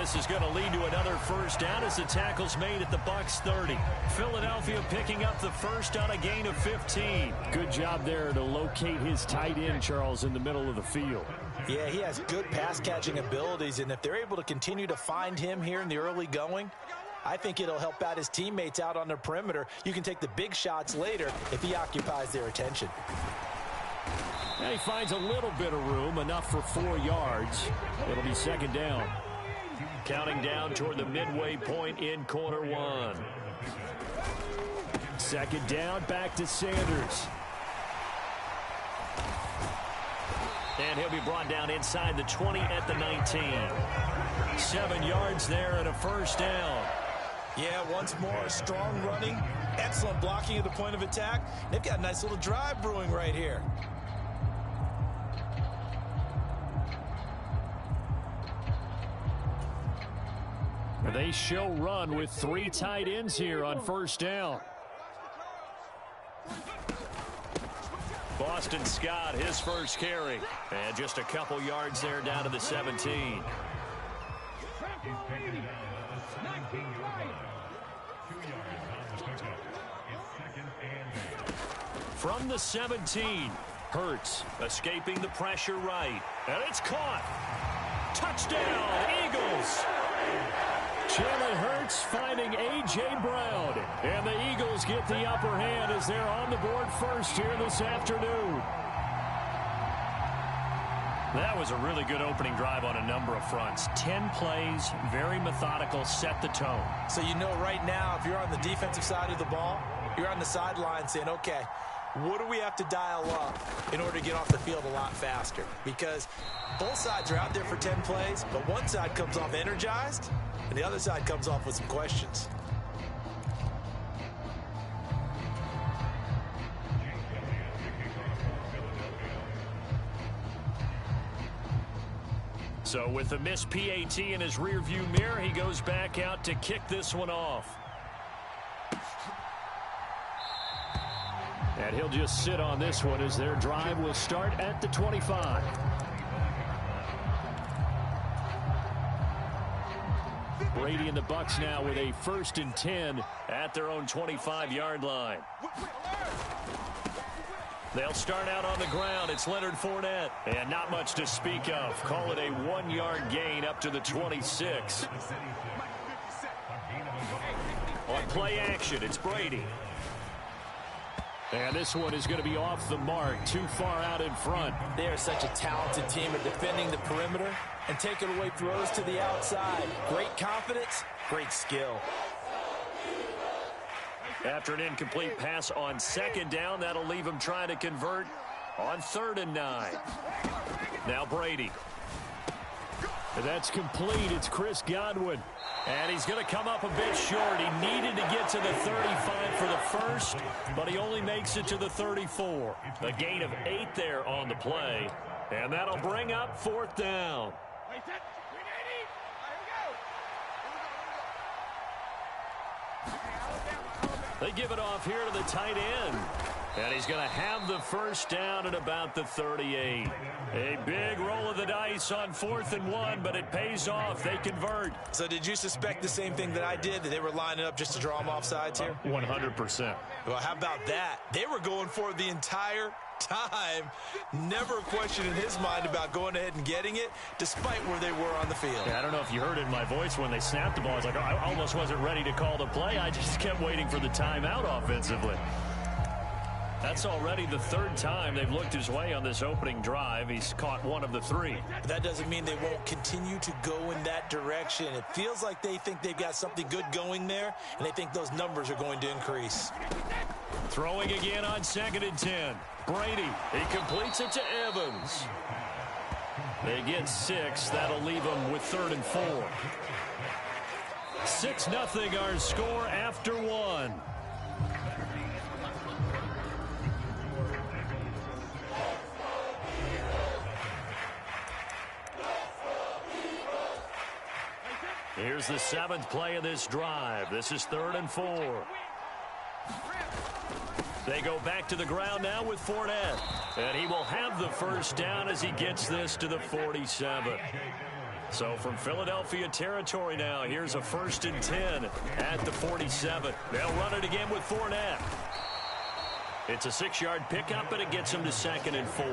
this is going to lead to another first down as the tackle's made at the Bucs 30. Philadelphia picking up the first on a gain of 15. Good job there to locate his tight end, Charles, in the middle of the field. Yeah, he has good pass-catching abilities, and if they're able to continue to find him here in the early going, I think it'll help out his teammates out on the perimeter. You can take the big shots later if he occupies their attention. And he finds a little bit of room, enough for 4 yards. It'll be second down. Counting down toward the midway point in quarter one. Second down, back to Sanders. And he'll be brought down inside the 20 at the 19. 7 yards there and a first down. Yeah, once more, strong running, excellent blocking at the point of attack. They've got a nice little drive brewing right here. They show run with 3 tight ends here on first down. Boston Scott, his first carry. And just a couple yards there down to the 17. From the 17, Hurts escaping the pressure right. And it's caught. Touchdown, Eagles. Jalen Hurts finding A.J. Brown. And the Eagles get the upper hand as they're on the board first here this afternoon. That was a really good opening drive on a number of fronts. 10 plays, very methodical, set the tone. So you know right now, if you're on the defensive side of the ball, you're on the sideline saying, okay, what do we have to dial up in order to get off the field a lot faster? Because both sides are out there for 10 plays, but one side comes off energized, and the other side comes off with some questions. So with the missed PAT in his rearview mirror, he goes back out to kick this one off. And he'll just sit on this one as their drive will start at the 25. Brady and the Bucs now with a 1st and 10 at their own 25-yard line. They'll start out on the ground. It's Leonard Fournette. And not much to speak of. Call it a 1-yard gain up to the 26. On play action, it's Brady. And this one is going to be off the mark, too far out in front. They are such a talented team at defending the perimeter and taking away throws to the outside. Great confidence, great skill. After an incomplete pass on second down, that'll leave him trying to convert on 3rd and 9. Now Brady. And that's complete. It's Chris Godwin. And he's going to come up a bit short. He needed to get to the 35 for the first, but he only makes it to the 34. A gain of 8 there on the play, and that'll bring up 4th down. They give it off here to the tight end. And he's going to have the first down at about the 38. A big roll of the dice on 4th and 1, but it pays off. They convert. So did you suspect the same thing that I did, that they were lining up just to draw them off sides here? 100%. Well, how about that? They were going for it the entire time. Never a question in his mind about going ahead and getting it, despite where they were on the field. Yeah, I don't know if you heard it in my voice when they snapped the ball. I was like, oh, I almost wasn't ready to call the play. I just kept waiting for the timeout offensively. That's already the 3rd time they've looked his way on this opening drive. He's caught 1 of the 3. But that doesn't mean they won't continue to go in that direction. It feels like they think they've got something good going there, and they think those numbers are going to increase. Throwing again on 2nd and 10. Brady, he completes it to Evans. They get 6. That'll leave them with 3rd and 4. 6-0 our score after 1. Here's the 7th play of this drive. This is 3rd and 4. They go back to the ground now with Fournette. And he will have the first down as he gets this to the 47. So from Philadelphia territory now, here's a 1st and 10 at the 47. They'll run it again with Fournette. It's a 6-yard pickup, and it gets them to 2nd and 4.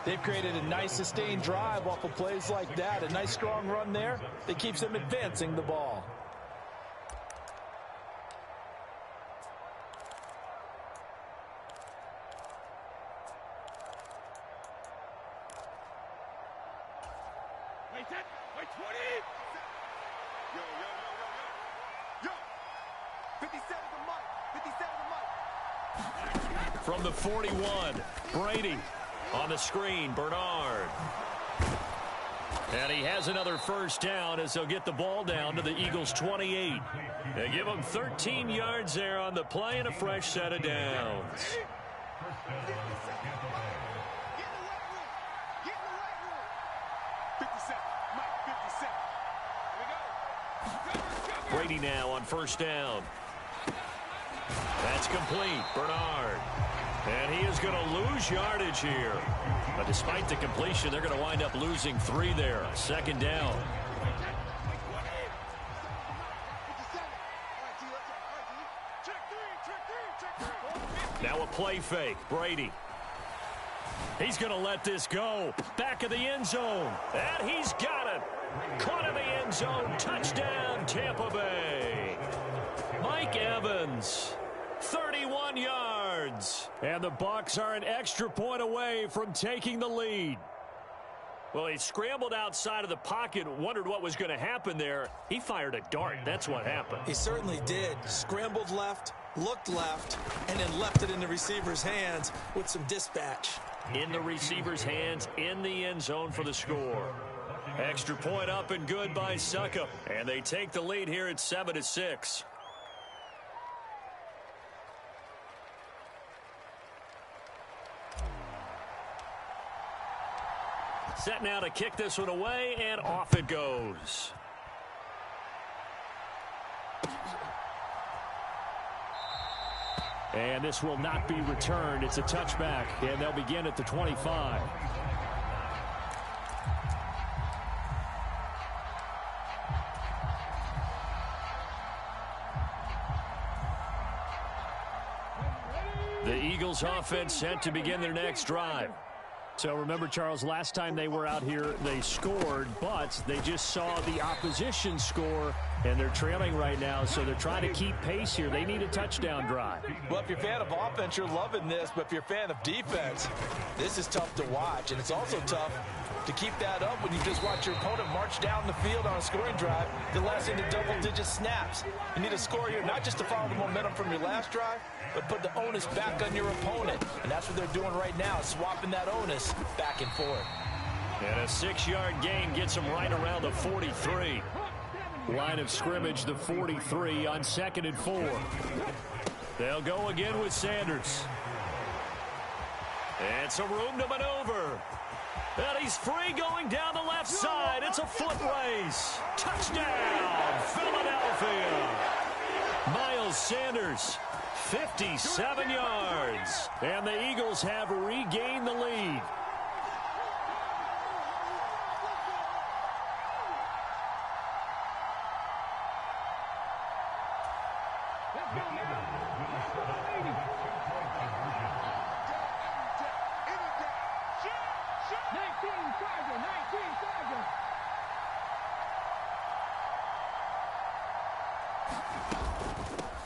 They've created a nice sustained drive off of plays like that. A nice strong run there that keeps them advancing the ball. Wait, 20. Yo. 57 to Mike. 57 to Mike. From the 41, Brady on the screen, Bernard. And he has another 1st down as they'll get the ball down to the Eagles' 28. They give them 13 yards there on the play and a fresh set of downs. Brady now on 1st down. That's complete. Bernard. And he is going to lose yardage here. But despite the completion, they're going to wind up losing 3 there. 2nd down. Now a play fake. Brady. He's going to let this go. Back of the end zone. And he's got it. Caught in the end zone. Touchdown, Tampa Bay. Mike Evans. 31 yards. And the Bucs are an extra point away from taking the lead. Well, he scrambled outside of the pocket, wondered what was going to happen there. He fired a dart. That's what happened. He certainly did. Scrambled left, looked left, and then left it in the receiver's hands with some dispatch. In the receiver's hands, in the end zone for the score. Extra point up and good by Suckup. And they take the lead here at 7-6. Set now to kick this one away, and off it goes. And this will not be returned. It's a touchback, and they'll begin at the 25. The Eagles offense set to begin their next drive. So remember, Charles, last time they were out here, they scored, but they just saw the opposition score, and they're trailing right now, so they're trying to keep pace here. They need a touchdown drive. Well, if you're a fan of offense, you're loving this, but if you're a fan of defense, this is tough to watch, and it's also tough to keep that up when you just watch your opponent march down the field on a scoring drive, the last into double-digit snaps. You need a score here, not just to follow the momentum from your last drive, but put the onus back on your opponent. And that's what they're doing right now, swapping that onus back and forth. And a 6-yard gain gets them right around the 43. Line of scrimmage, the 43 on 2nd and 4. They'll go again with Sanders. And some room to maneuver. And he's free going down the left side. It's a foot race. Touchdown, Philadelphia. Miles Sanders, 57 yards. And the Eagles have regained the lead.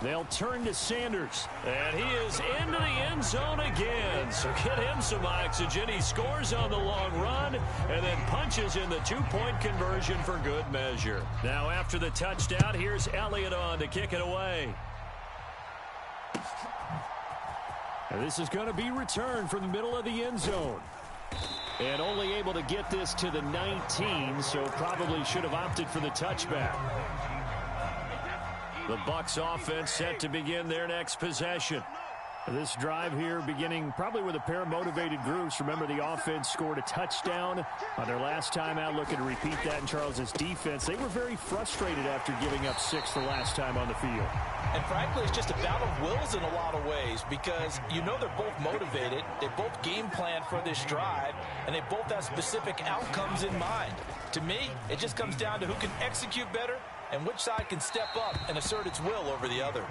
They'll turn to Sanders, and he is into the end zone again. So get him some oxygen. He scores on the long run and then punches in the 2-point conversion for good measure. Now after the touchdown, here's Elliott on to kick it away. And this is going to be returned from the middle of the end zone. And only able to get this to the 19, so probably should have opted for the touchback. The Bucs offense set to begin their next possession. This drive here beginning probably with a pair of motivated groups. Remember, the offense scored a touchdown on their last time out. Looking to repeat that in Charles's defense. They were very frustrated after giving up 6 the last time on the field. And frankly, it's just a battle of wills in a lot of ways because you know they're both motivated. They both game plan for this drive, and they both have specific outcomes in mind. To me, it just comes down to who can execute better and which side can step up and assert its will over the other.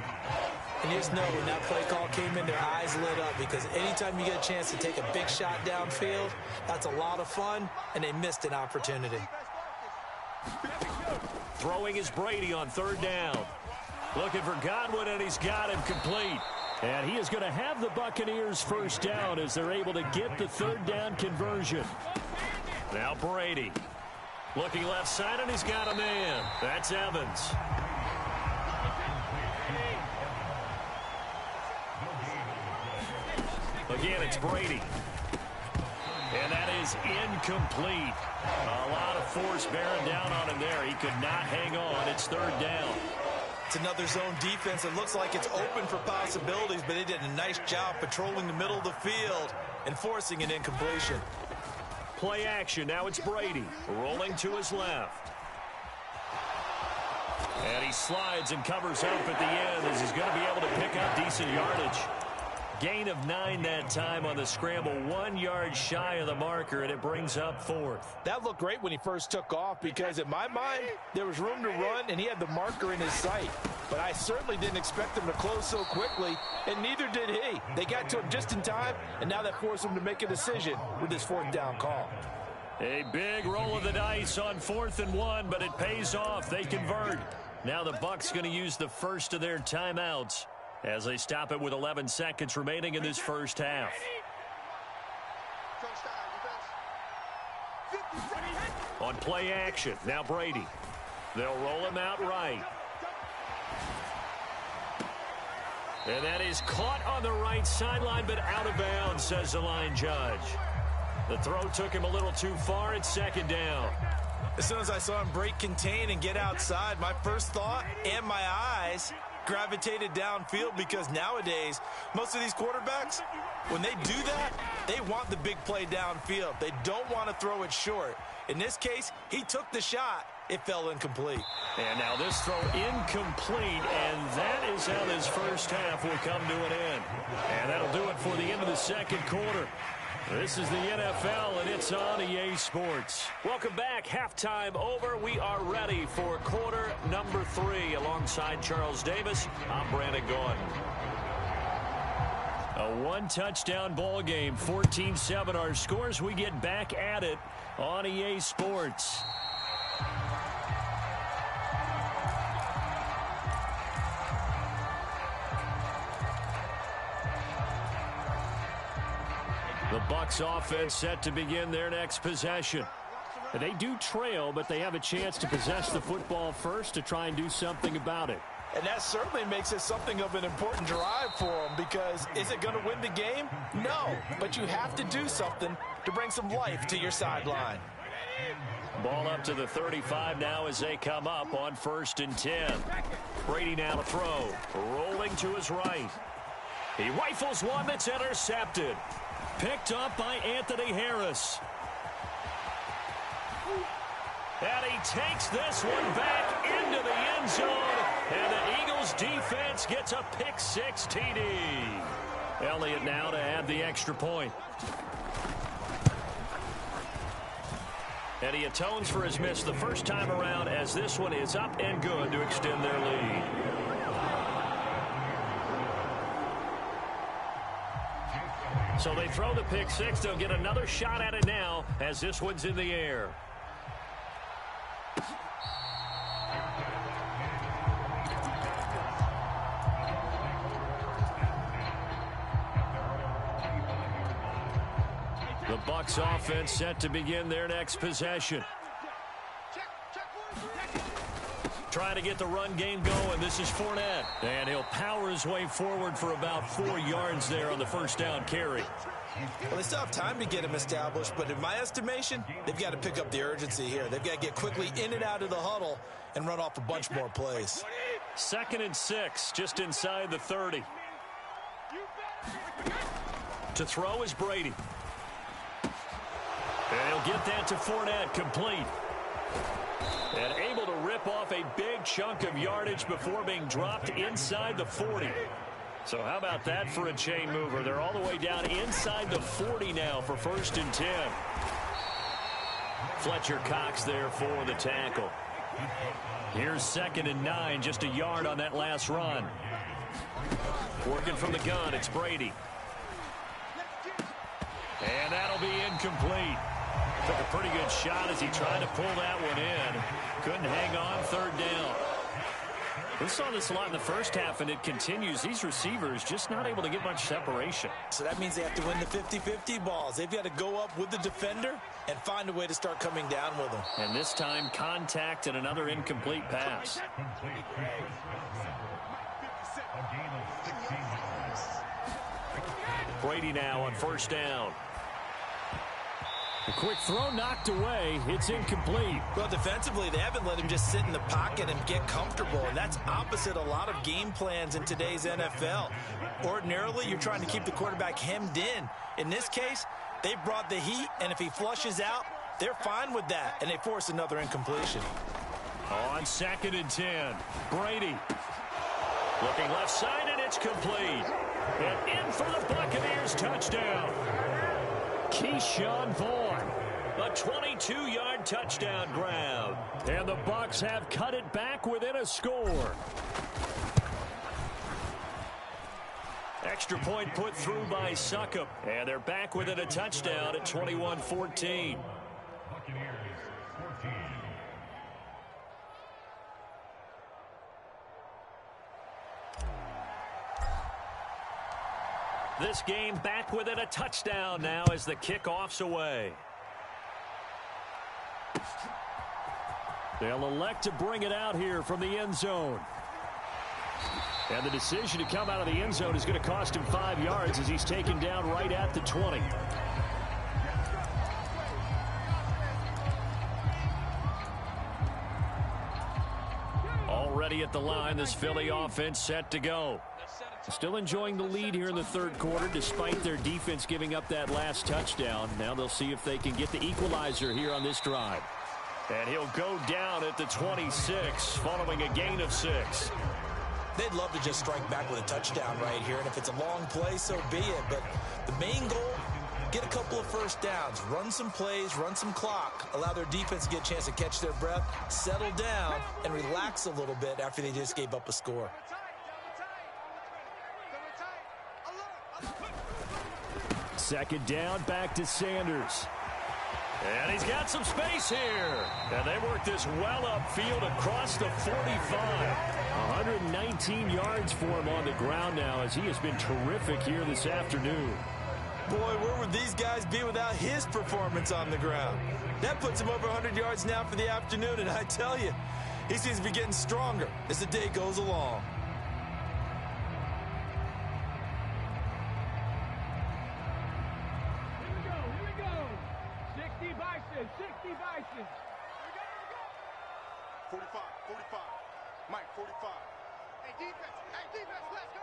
And you just know when that play call came in, their eyes lit up because anytime you get a chance to take a big shot downfield, that's a lot of fun, and they missed an opportunity. Throwing is Brady on 3rd down. Looking for Godwin, and he's got him complete. And he is going to have the Buccaneers 1st down as they're able to get the 3rd down conversion. Now Brady. Looking left side, and he's got a man. That's Evans. Again, it's Brady. And that is incomplete. A lot of force bearing down on him there. He could not hang on. It's 3rd down. It's another zone defense. It looks like it's open for possibilities, but they did a nice job patrolling the middle of the field and forcing an incompletion. Play action. Now it's Brady rolling to his left. And he slides and covers up at the end as he's going to be able to pick up decent yardage. Gain of 9 that time on the scramble. 1 yard shy of the marker, and it brings up 4th. That looked great when he first took off because in my mind, there was room to run, and he had the marker in his sight. But I certainly didn't expect him to close so quickly, and neither did he. They got to him just in time, and now that forced him to make a decision with his 4th down call. A big roll of the dice on 4th and 1, but it pays off. They convert. Now the Bucs going to use the first of their timeouts as they stop it with 11 seconds remaining in this first half. On play action, now Brady. They'll roll him out right. And that is caught on the right sideline, but out of bounds, says the line judge. The throw took him a little too far. It's 2nd down. As soon as I saw him break contain and get outside, my first thought and my eyes gravitated downfield because nowadays, most of these quarterbacks, when they do that, they want the big play downfield. They don't want to throw it short. In this case, he took the shot. It fell incomplete. And now this throw incomplete, and that is how this first half will come to an end. And that'll do it for the end of the 2nd quarter. This is the NFL, and it's on EA Sports. Welcome back. Halftime over. We are ready for quarter number 3. Alongside Charles Davis, I'm BrianAkaDaddyB. A 1-touchdown ball game, 14-7 our scores. We get back at it on EA Sports. The Bucs offense set to begin their next possession. They do trail, but they have a chance to possess the football first to try and do something about it. And that certainly makes it something of an important drive for them because is it going to win the game? No, but you have to do something to bring some life to your sideline. Ball up to the 35 now as they come up on 1st and 10. Brady now to throw. Rolling to his right. He rifles one that's intercepted. Picked up by Anthony Harris. And he takes this one back into the end zone. And the Eagles defense gets a pick-6 TD. Elliott now to add the extra point. And he atones for his miss the first time around as this one is up and good to extend their lead. So they throw the pick-6. They'll get another shot at it now as this one's in the air. The Bucs offense set to begin their next possession. Trying to get the run game going. This is Fournette. And he'll power his way forward for about 4 yards there on the first down carry. Well, they still have time to get him established, but in my estimation, they've got to pick up the urgency here. They've got to get quickly in and out of the huddle and run off a bunch more plays. 2nd and 6, just inside the 30. To throw is Brady. And he'll get that to Fournette, complete. And able to rip off a big chunk of yardage before being dropped inside the 40. So how about that for a chain mover? They're all the way down inside the 40 now for 1st and 10. Fletcher Cox there for the tackle. Here's 2nd and 9, just a yard on that last run. Working from the gun, it's Brady. And that'll be incomplete. Took a pretty good shot as he tried to pull that one in. Couldn't hang on, 3rd down. We saw this a lot in the first half, and it continues. These receivers just not able to get much separation. So that means they have to win the 50-50 balls. They've got to go up with the defender and find a way to start coming down with them. And this time, contact and another incomplete pass. Brady now on 1st down. A quick throw knocked away. It's incomplete. Well, defensively, they haven't let him just sit in the pocket and get comfortable, and that's opposite a lot of game plans in today's NFL. Ordinarily, you're trying to keep the quarterback hemmed in. In this case, they brought the heat, and if he flushes out, they're fine with that, and they force another incompletion. On 2nd and 10, Brady. Looking left side, and it's complete. And in for the Buccaneers touchdown. Keyshawn Vaughn. A 22-yard touchdown grab. And the Bucs have cut it back within a score. Extra point put through by Succop. And they're back within a touchdown at 21-14. This game back within a touchdown now as the kickoff's away. They'll elect to bring it out here from the end zone. And the decision to come out of the end zone is going to cost him 5 yards as he's taken down right at the 20. Already at the line, this Philly offense set to go. Still enjoying the lead here in the 3rd quarter despite their defense giving up that last touchdown. Now they'll see if they can get the equalizer here on this drive. And he'll go down at the 26 following a gain of 6. They'd love to just strike back with a touchdown right here, and if it's a long play, so be it. But the main goal, get a couple of 1st downs, run some plays, run some clock, allow their defense to get a chance to catch their breath, settle down, and relax a little bit after they just gave up a score. 2nd down, back to Sanders. And he's got some space here. And they work this well upfield across the 45. 119 yards for him on the ground now as he has been terrific here this afternoon. Boy, where would these guys be without his performance on the ground? That puts him over 100 yards now for the afternoon, and I tell you, he seems to be getting stronger as the day goes along. Here we go. 60 Bison, 60 Bison. 45, 45. Mike, 45. Hey, defense, let's go.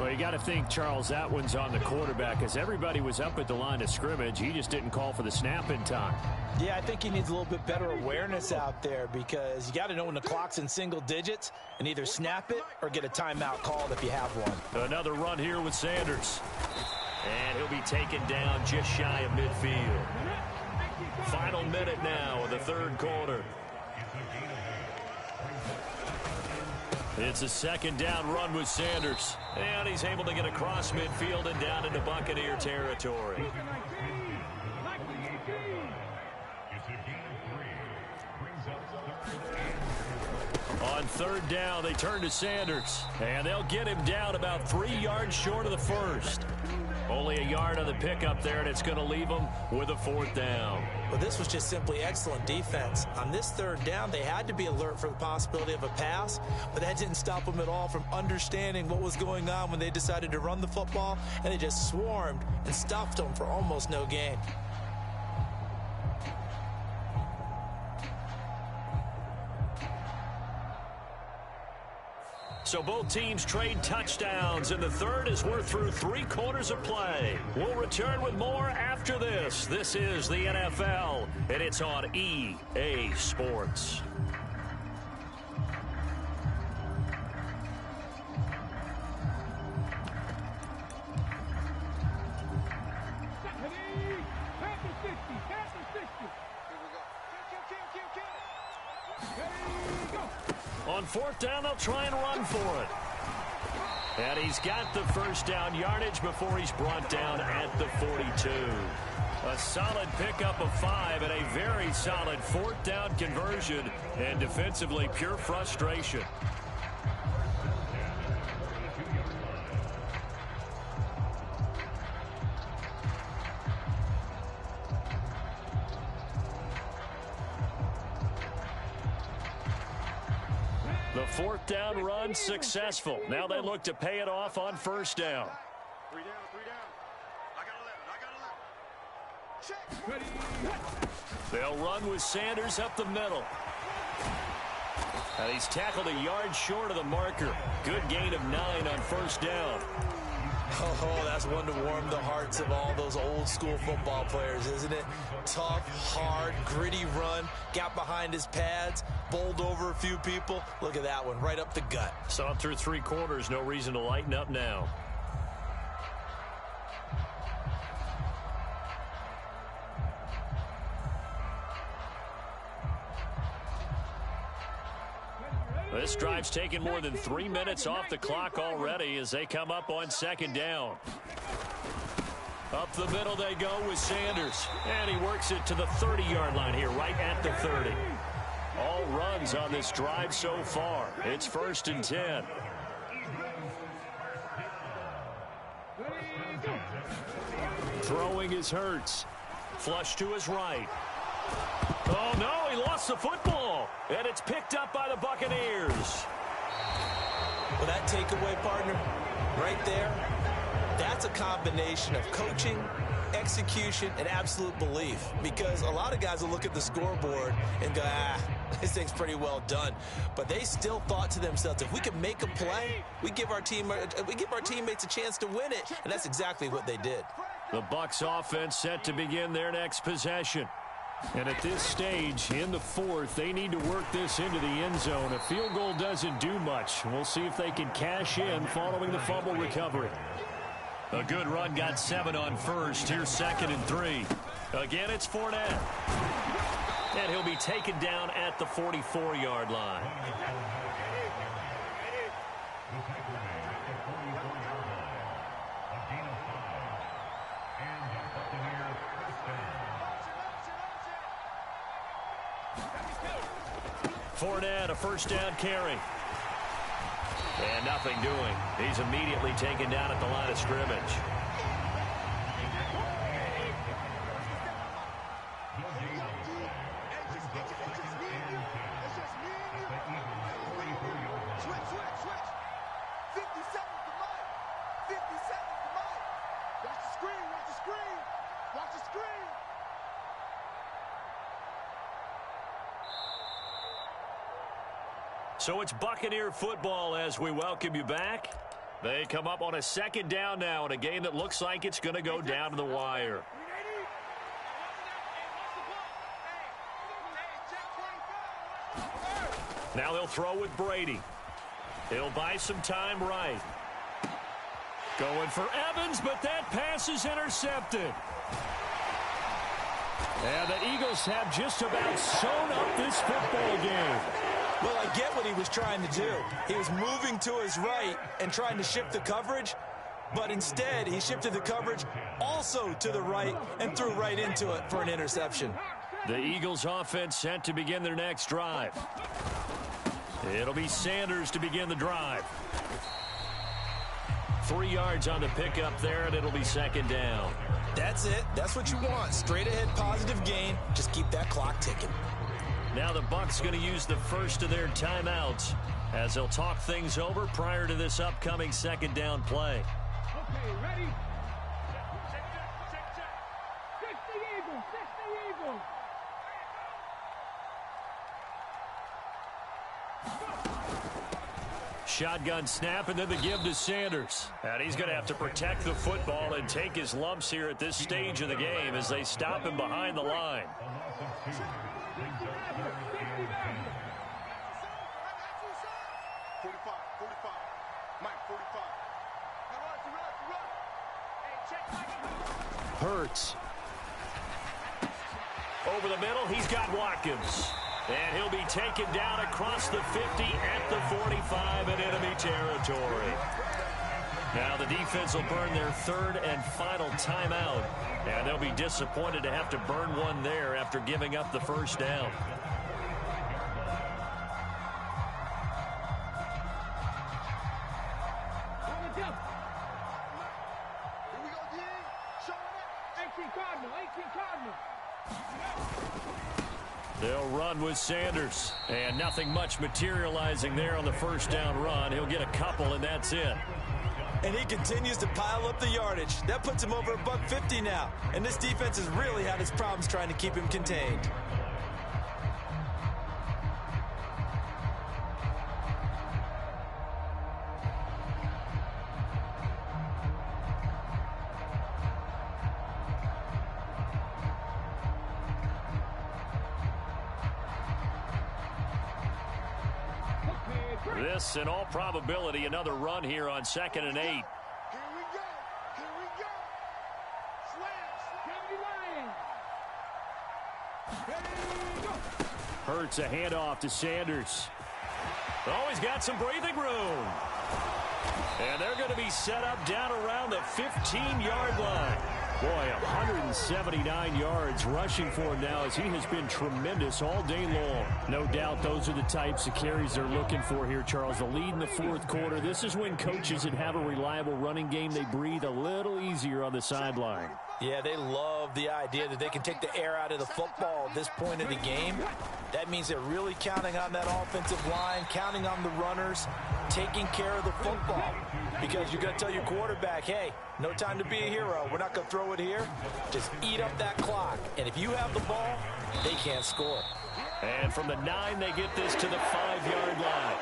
Well, you got to think, Charles, that one's on the quarterback as everybody was up at the line of scrimmage. He just didn't call for the snap in time. Yeah, I think he needs a little bit better awareness out there because you got to know when the clock's in single digits and either snap it or get a timeout called if you have one. Another run here with Sanders. And he'll be taken down just shy of midfield. Final minute now of the 3rd quarter. It's a 2nd down run with Sanders. And he's able to get across midfield and down into Buccaneer territory. On 3rd down, they turn to Sanders. And they'll get him down about 3 yards short of the 1st. Only a yard on the pickup there, and it's going to leave them with a 4th down. Well, this was just simply excellent defense. On this 3rd down, they had to be alert for the possibility of a pass, but that didn't stop them at all from understanding what was going on when they decided to run the football, and they just swarmed and stuffed them for almost no gain. So both teams trade touchdowns, and the third as we're through 3 quarters of play. We'll return with more after this. This is the NFL, and it's on EA Sports. On 4th down, they'll try and run for it. And he's got the first down yardage before he's brought down at the 42. A solid pickup of 5 and a very solid 4th down conversion. And defensively, pure frustration. The 4th down run successful. Now they look to pay it off on 1st down. 3 down, 3 down. I got 11. Check. They'll run with Sanders up the middle. And he's tackled a yard short of the marker. Good gain of 9 on 1st down. Oh, that's one to warm the hearts of all those old school football players, isn't it? Tough, hard, gritty run, got behind his pads, bowled over a few people. Look at that one, right up the gut. Saw through 3 quarters, no reason to lighten up now. This drive's taken more than 3 minutes off the clock already as they come up on 2nd down. Up the middle they go with Sanders. And he works it to the 30-yard line here, right at the 30. All runs on this drive so far. It's 1st and 10. Throwing is Hurts. Flush to his right. Oh, no, he lost the football. And it's picked up by the Buccaneers. Well, that takeaway, partner, right there, that's a combination of coaching, execution, and absolute belief. Because a lot of guys will look at the scoreboard and go, this thing's pretty well done. But they still thought to themselves, if we can make a play, we give our teammates a chance to win it. And that's exactly what they did. The Bucs offense set to begin their next possession. And at this stage, in the 4th, they need to work this into the end zone. A field goal doesn't do much. We'll see if they can cash in following the fumble recovery. A good run got 7 on 1st. Here's 2nd and 3. Again, it's Fournette. And he'll be taken down at the 44-yard line. Fournette, a 1st down carry. And nothing doing. He's immediately taken down at the line of scrimmage. So it's Buccaneer football as we welcome you back. They come up on a 2nd down now in a game that looks like it's going to go down to the wire. Now they'll throw with Brady. He'll buy some time right. Going for Evans, but that pass is intercepted. And the Eagles have just about sewn up this football game. Well, I get what he was trying to do. He was moving to his right and trying to shift the coverage, but instead he shifted the coverage also to the right and threw right into it for an interception. The Eagles offense set to begin their next drive. It'll be Sanders to begin the drive. 3 yards on the pickup there, and it'll be 2nd down. That's it. That's what you want. Straight ahead positive gain. Just keep that clock ticking. Now the Bucs going to use the first of their timeouts as they'll talk things over prior to this upcoming 2nd down play. Okay, ready? Fix the Eagles. Fix the Eagles. Shotgun snap and then the give to Sanders. And he's going to have to protect the football and take his lumps here at this stage of the game as they stop him behind the line. 45. Mike, 45. Hurts. Over the middle, he's got Watkins. And he'll be taken down across the 50 at the 45 in enemy territory. Now the defense will burn their third and final timeout. And they'll be disappointed to have to burn one there after giving up the first down. They'll run with Sanders. And nothing much materializing there on the first down run. He'll get a couple, and that's it. And he continues to pile up the yardage. That puts him over $150 now. And this defense has really had its problems trying to keep him contained. This, in all probability, another run here on 2nd and 8. Here we go. Hurts a handoff to Sanders. Oh, he's got some breathing room. And they're going to be set up down around the 15-yard line. Boy, 179 yards rushing for him now as he has been tremendous all day long. No doubt those are the types of carries they're looking for here, Charles. The lead in the fourth quarter. This is when coaches that have a reliable running game, they breathe a little easier on the sideline. Yeah, they love the idea that they can take the air out of the football at this point of the game. That means they're really counting on that offensive line, counting on the runners, taking care of the football. Because you're going to tell your quarterback, hey, no time to be a hero. We're not going to throw it here. Just eat up that clock. And if you have the ball, they can't score. And from the 9, they get this to the 5-yard line.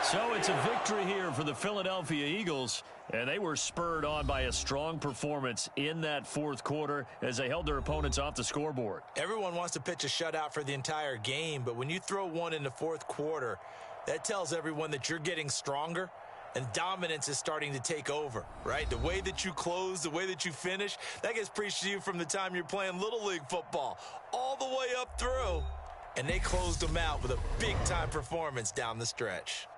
So it's a victory here for the Philadelphia Eagles. And they were spurred on by a strong performance in that fourth quarter as they held their opponents off the scoreboard. Everyone wants to pitch a shutout for the entire game, but when you throw one in the fourth quarter, that tells everyone that you're getting stronger and dominance is starting to take over, right? The way that you close, the way that you finish, that gets preached to you from the time you're playing Little League football all the way up through. And they closed them out with a big-time performance down the stretch.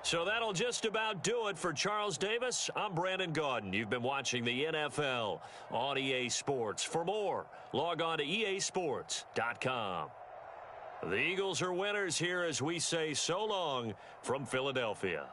So that'll just about do it for Charles Davis. I'm Brandon Gaudin. You've been watching the NFL on EA Sports. For more, log on to easports.com. The Eagles are winners here as we say so long from Philadelphia.